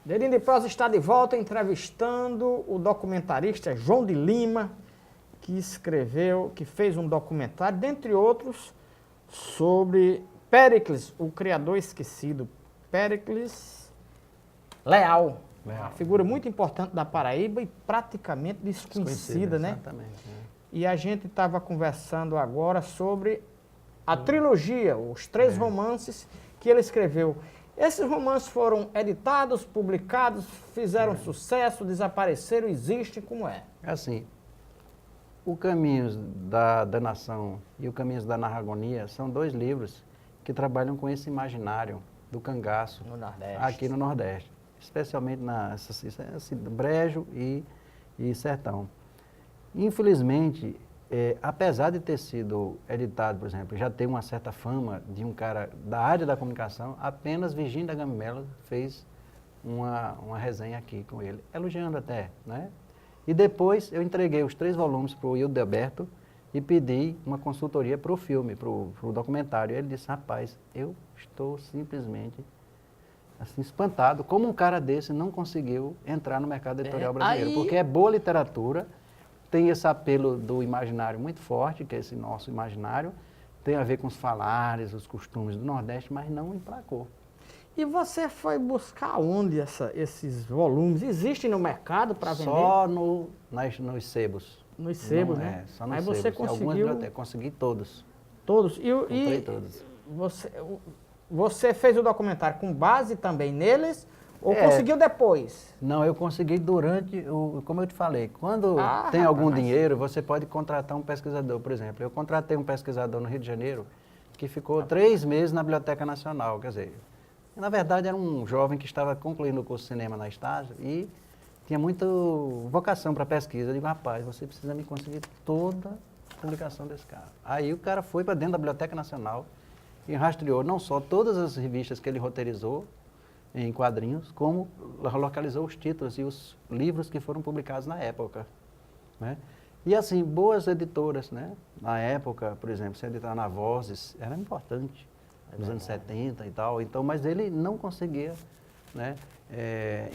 Dedinho de Prosa está de volta entrevistando o documentarista João de Lima, que fez um documentário, dentre outros, sobre Péricles, o criador esquecido. Péricles Leal. Uma figura muito importante da Paraíba e praticamente desconhecida, né? Exatamente. E a gente estava conversando agora sobre a trilogia, os 3 romances que ele escreveu. Esses romances foram editados, publicados, fizeram sucesso, desapareceram, existem, como é? É assim, o Caminhos da Nação e o Caminhos da Narragonia são 2 livros que trabalham com esse imaginário do cangaço No Nordeste. aqui no Nordeste, especialmente Brejo e Sertão. Infelizmente, apesar de ter sido editado, por exemplo, já tem uma certa fama de um cara da área da comunicação, apenas Virgínio da Gama Melo fez uma resenha aqui com ele, elogiando até, né? E depois eu entreguei os 3 volumes para o Hildeberto e pedi uma consultoria para o filme, para o documentário. Ele disse, rapaz, eu estou simplesmente assim, espantado como um cara desse não conseguiu entrar no mercado editorial brasileiro, porque é boa literatura, tem esse apelo do imaginário muito forte, que é esse nosso imaginário, tem a ver com os falares, os costumes do Nordeste, mas não emplacou. E você foi buscar onde esses volumes? Existem no mercado para vender? Só nos sebos. Nos sebos, Não, né? só nos Aí sebos. você Algumas conseguiu... bibliotecas, consegui todos. Todos? Comprei todos. Você fez o documentário com base também neles ou É. conseguiu depois? Não, eu consegui durante, como eu te falei, quando tem algum dinheiro, você pode contratar um pesquisador, por exemplo. Eu contratei um pesquisador no Rio de Janeiro que ficou 3 meses na Biblioteca Nacional, quer dizer, na verdade era um jovem que estava concluindo o curso de cinema na Estágio e tinha muita vocação para pesquisa. Eu digo, rapaz, você precisa me conseguir toda a publicação desse cara. Aí o cara foi para dentro da Biblioteca Nacional e rastreou não só todas as revistas que ele roteirizou em quadrinhos, como localizou os títulos e os livros que foram publicados na época, né? E assim, boas editoras, né? Na época, por exemplo, se editar na Vozes, era importante, nos anos 70 e tal, então, mas ele não conseguia, né,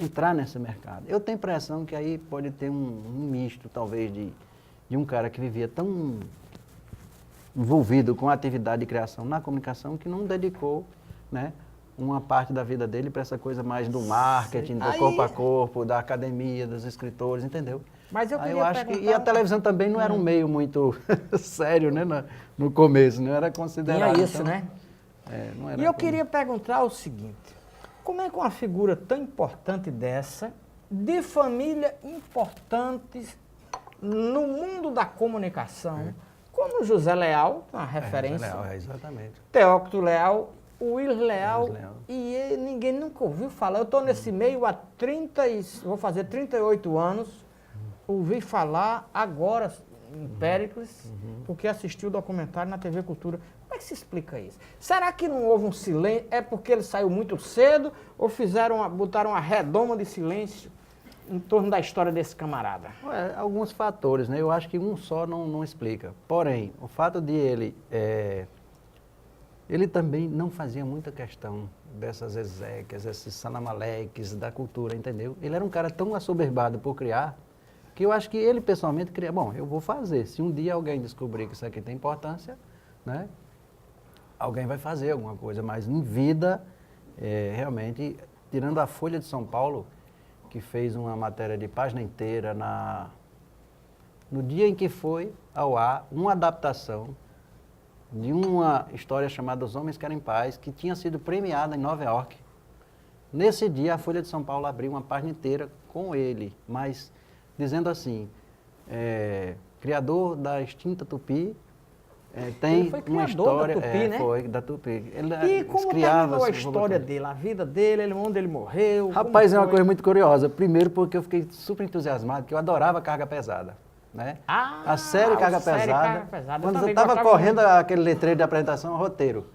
entrar nesse mercado. Eu tenho a impressão que aí pode ter um misto, talvez, de um cara que vivia tão envolvido com a atividade de criação na comunicação que não dedicou, né, uma parte da vida dele para essa coisa mais do marketing, do corpo a corpo, da academia, dos escritores, entendeu? Mas eu Aí queria acho que, e a televisão também não era um meio muito sério, né, no começo, não era considerado. Tinha isso, então, né? não era E eu queria perguntar o seguinte, como é que uma figura tão importante dessa, de família importante no mundo da comunicação, como José Leal, uma referência, José Leal, exatamente. Teócrito Leal, Will Leal, Willis Leal. e ninguém nunca ouviu falar. Eu estou nesse meio há vou fazer 38 anos, ouvi falar agora em Péricles, porque assisti o documentário na TV Cultura. Como é que se explica isso? Será que não houve um silêncio? É porque ele saiu muito cedo ou botaram uma redoma de silêncio em torno da história desse camarada? Alguns fatores, né? Eu acho que um só não explica. Porém, o fato de ele também não fazia muita questão dessas exéquias, esses salamaleques da cultura, entendeu? Ele era um cara tão assoberbado por criar, que eu acho que ele pessoalmente queria, bom, eu vou fazer. Se um dia alguém descobrir que isso aqui tem importância, né? Alguém vai fazer alguma coisa, mas em vida, realmente, tirando a Folha de São Paulo, que fez uma matéria de página inteira no dia em que foi ao ar uma adaptação de uma história chamada Os Homens Querem Paz, que tinha sido premiada em Nova York. Nesse dia, a Folha de São Paulo abriu uma página inteira com ele, mas dizendo assim, criador da extinta Tupi, tem Ele foi uma criador da história... Tupi, né? Foi, da Tupi. E como terminou a história dele, a vida dele, onde ele morreu? Rapaz, é uma coisa muito curiosa. Primeiro porque eu fiquei super entusiasmado, porque eu adorava Carga Pesada, né? A série Carga Pesada, quando eu estava correndo aquele letreiro de apresentação, roteiro,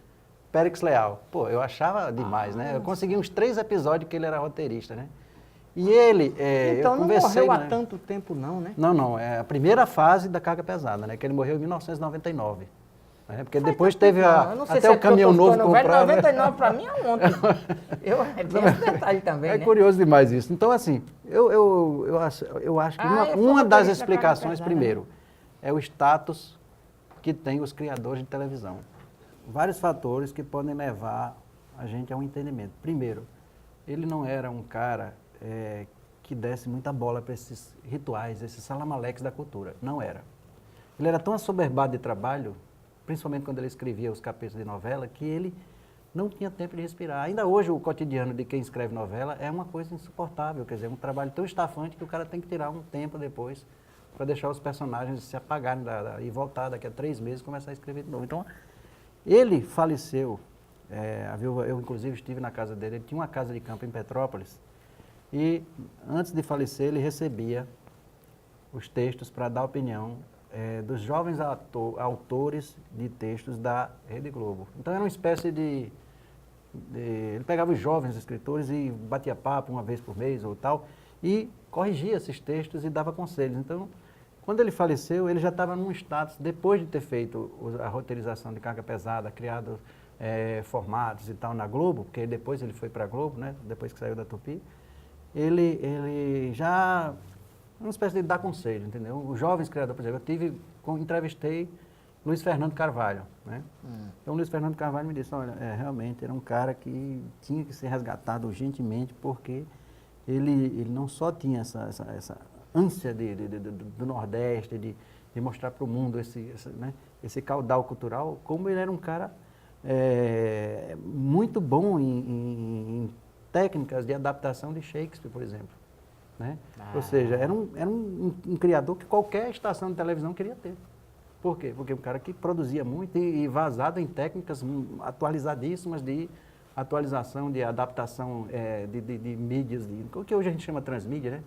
Péricles Leal. Pô, eu achava demais, né? Eu consegui uns 3 episódios que ele era roteirista, né? E ele, então, eu conversei... não morreu há tanto tempo não, né? Não, é a primeira fase da Carga Pesada, né? Que ele morreu em 1999. Porque depois teve eu não sei até se o caminhão novo comprado. 99 para mim é ontem. Tem esse detalhe também, É né? curioso demais isso. Então, assim, eu acho que uma das explicações, primeiro, é o status que tem os criadores de televisão. Vários fatores que podem levar a gente a um entendimento. Primeiro, ele não era um cara que desse muita bola para esses rituais, esses salamaleques da cultura. Não era. Ele era tão assoberbado de trabalho, principalmente quando ele escrevia os capítulos de novela, que ele não tinha tempo de respirar. Ainda hoje o cotidiano de quem escreve novela é uma coisa insuportável, quer dizer, um trabalho tão estafante que o cara tem que tirar um tempo depois para deixar os personagens se apagarem e voltar daqui a 3 meses e começar a escrever de novo. Então, ele faleceu, eu inclusive estive na casa dele, ele tinha uma casa de campo em Petrópolis, e antes de falecer ele recebia os textos para dar opinião dos jovens autores de textos da Rede Globo. Então era uma espécie de... Ele pegava os jovens escritores e batia papo uma vez por mês ou tal, e corrigia esses textos e dava conselhos. Então, quando ele faleceu, ele já estava num status, depois de ter feito a roteirização de Carga Pesada, criado formatos e tal na Globo, porque depois ele foi para a Globo, né, depois que saiu da Tupi, ele já... uma espécie de dar conselho, entendeu? Os jovens criadores, por exemplo, entrevistei Luiz Fernando Carvalho, né? Então, Luiz Fernando Carvalho me disse, olha, realmente era um cara que tinha que ser resgatado urgentemente, porque ele não só tinha essa ânsia do Nordeste, de mostrar para o mundo esse caudal cultural, como ele era um cara muito bom em técnicas de adaptação de Shakespeare, por exemplo. Né? Ou seja, era um criador que qualquer estação de televisão queria ter. Por quê? Porque um cara que produzia muito e vazado em técnicas atualizadíssimas de atualização, de adaptação de mídias, o que hoje a gente chama transmídia, né?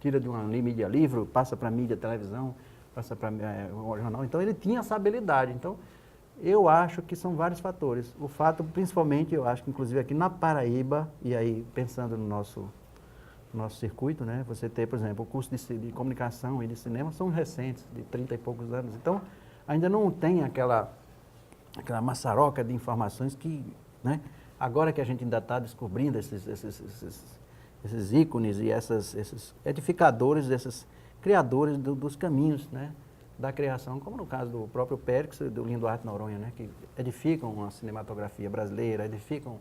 Tira de uma mídia livro, passa para mídia televisão, passa para o jornal. Então ele tinha essa habilidade. Então eu acho que são vários fatores. O fato, principalmente, eu acho que inclusive aqui na Paraíba, e aí pensando no nosso circuito, né? Você tem, por exemplo, o curso de comunicação e de cinema são recentes, de 30 e poucos anos. Então, ainda não tem aquela maçaroca de informações que, né? Agora que a gente ainda está descobrindo esses ícones e esses edificadores, esses criadores dos caminhos, né? Da criação, como no caso do próprio Périx e do Linduarte Noronha, né? Que edificam a cinematografia brasileira, edificam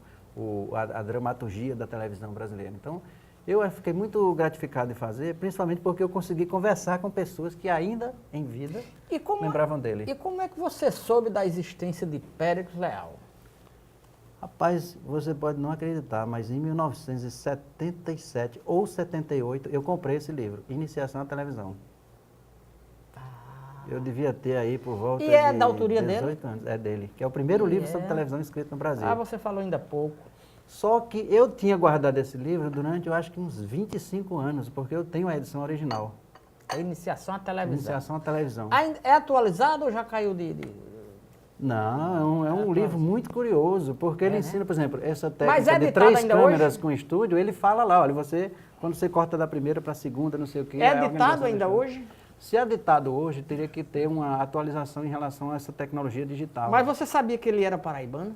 a dramaturgia da televisão brasileira. Então, eu fiquei muito gratificado em fazer, principalmente porque eu consegui conversar com pessoas que ainda em vida lembravam dele. E como é que você soube da existência de Péricles Leal? Rapaz, você pode não acreditar, mas em 1977 ou 78 eu comprei esse livro, Iniciação à Televisão. Eu devia ter aí por volta de da autoria 18 anos. É dele, que é o primeiro livro sobre televisão escrito no Brasil. Você falou ainda há pouco. Só que eu tinha guardado esse livro durante, eu acho que uns 25 anos, porque eu tenho a edição original. A Iniciação à Televisão. Iniciação à Televisão. É atualizado ou já caiu de... Não, é um livro muito curioso, porque ele ensina, por exemplo, essa Mas técnica de 3 ainda câmeras hoje? com estúdio, ele fala lá, olha, quando você corta da primeira para a segunda, não sei o que... É editado ainda hoje? Se é editado hoje, teria que ter uma atualização em relação a essa tecnologia digital. Mas você sabia que ele era paraibano?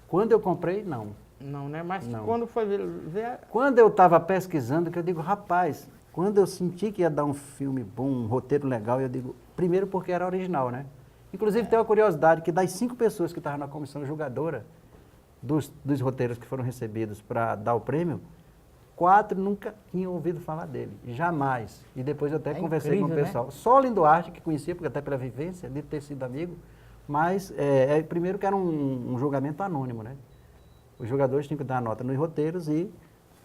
Quando eu comprei, não. Não, né? Mas Não. quando foi ver... Quando eu estava pesquisando, que eu digo, rapaz, quando eu senti que ia dar um filme bom, um roteiro legal, eu digo, primeiro porque era original, né? Inclusive tem uma curiosidade que das 5 pessoas que estavam na comissão julgadora dos roteiros que foram recebidos para dar o prêmio, 4 nunca tinham ouvido falar dele, jamais. E depois eu até conversei com o pessoal. Né? Só o Linduarte que conhecia, porque até pela vivência, de ter sido amigo, mas primeiro que era um julgamento anônimo, né? Os jogadores tinham que dar nota nos roteiros e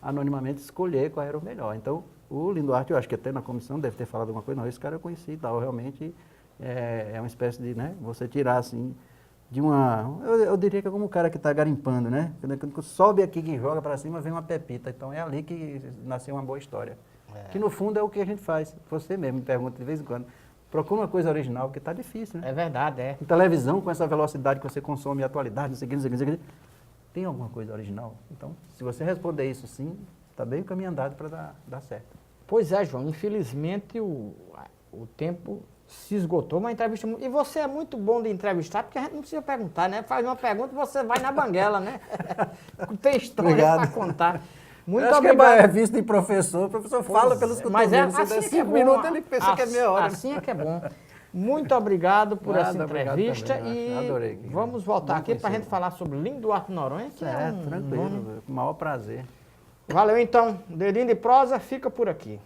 anonimamente escolher qual era o melhor. Então, o Linduarte, eu acho que até na comissão deve ter falado alguma coisa, não, esse cara eu conheci e tal, realmente é uma espécie de, né, você tirar assim, de uma, eu diria que é como o cara que está garimpando, né? Quando sobe aqui que joga para cima, vem uma pepita, então é ali que nasceu uma boa história. Que no fundo é o que a gente faz, você mesmo me pergunta de vez em quando, procura uma coisa original, porque está difícil, né? É verdade, Em televisão, com essa velocidade que você consome a atualidade, não sei o que, tem alguma coisa original? Então, se você responder isso sim, está bem o caminho andado para dar certo. Pois é, João, infelizmente o tempo Se esgotou, uma entrevista... E você é muito bom de entrevistar, porque a gente não precisa perguntar, né? Faz uma pergunta e você vai na banguela, né? Tem história para contar. Muito acho obrigado. que é visto em professor, o professor fala pelos cotovelos. Mas é Se assim der que é 5 bom. minutos, ele pensa que é meia hora. Assim é que é bom. Muito obrigado por essa Nada, obrigado entrevista também, e adorei, vamos voltar bom aqui para a gente conhecer. falar sobre Lino Duarte Noronha, que é um Tranquilo, nome... com o maior prazer. Valeu então, Dedinho de Prosa fica por aqui.